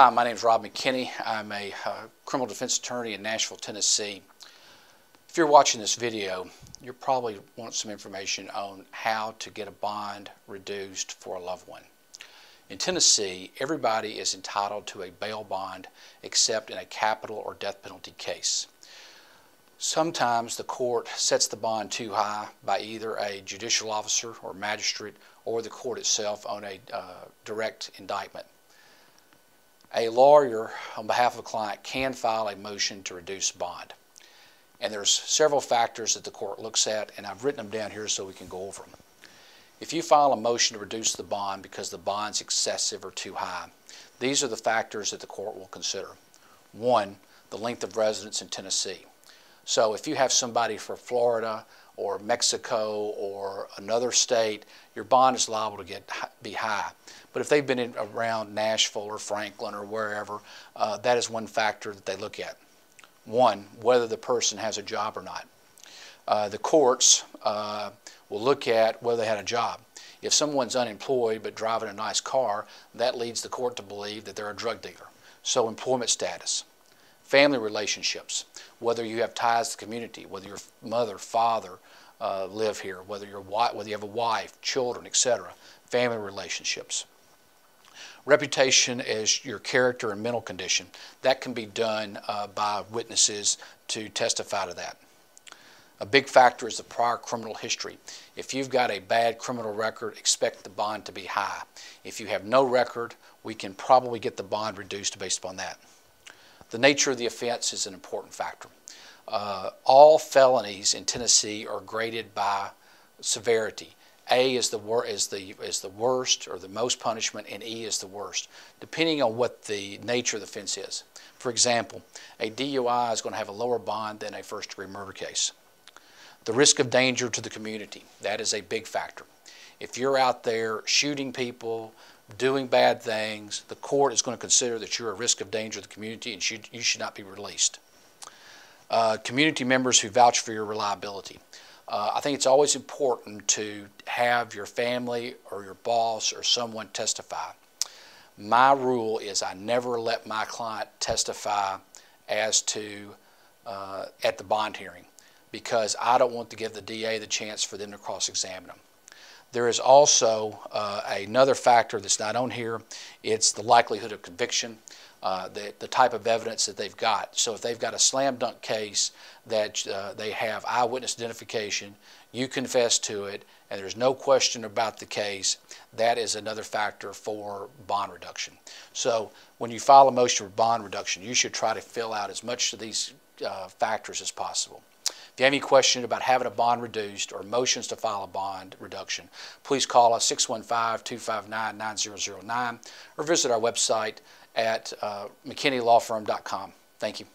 Hi, my name is Rob McKinney. I'm a criminal defense attorney in Nashville, Tennessee. If you're watching this video, you probably want some information on how to get a bond reduced for a loved one. In Tennessee, everybody is entitled to a bail bond except in a capital or death penalty case. Sometimes the court sets the bond too high by either a judicial officer or magistrate or the court itself on a direct indictment. A lawyer on behalf of a client can file a motion to reduce bond. And there's several factors that the court looks at, and I've written them down here so we can go over them. If you file a motion to reduce the bond because the bond's excessive or too high, these are the factors that the court will consider. One, the length of residence in Tennessee. So if you have somebody from Florida or Mexico or another state, your bond is liable to be high. But if they've been around Nashville or Franklin or wherever, that is one factor that they look at. One, whether the person has a job or not. The courts will look at whether they had a job. If someone's unemployed but driving a nice car, that leads the court to believe that they're a drug dealer. So employment status. Family relationships, whether you have ties to the community, whether your mother, father live here, whether you have a wife, children, etc. Family relationships. Reputation is your character and mental condition. That can be done by witnesses to testify to that. A big factor is the prior criminal history. If you've got a bad criminal record, expect the bond to be high. If you have no record, we can probably get the bond reduced based upon that. The nature of the offense is an important factor. All felonies in Tennessee are graded by severity. A is the worst or the most punishment, and E is the worst, depending on what the nature of the offense is. For example, a DUI is going to have a lower bond than a first-degree murder case. The risk of danger to the community, that is a big factor. If you're out there shooting people, doing bad things, the court is going to consider that you're a risk of danger to the community and you should not be released. Community members who vouch for your reliability. I think it's always important to have your family or your boss or someone testify. My rule is I never let my client testify as to at the bond hearing because I don't want to give the DA the chance for them to cross-examine them. There is also another factor that's not on here. It's the likelihood of conviction, the type of evidence that they've got. So if they've got a slam dunk case that they have eyewitness identification, you confess to it, and there's no question about the case, that is another factor for bond reduction. So when you file a motion for bond reduction, you should try to fill out as much of these factors as possible. If you have any question about having a bond reduced or motions to file a bond reduction, please call us 615-259-9009 or visit our website at McKinneyLawFirm.com. Thank you.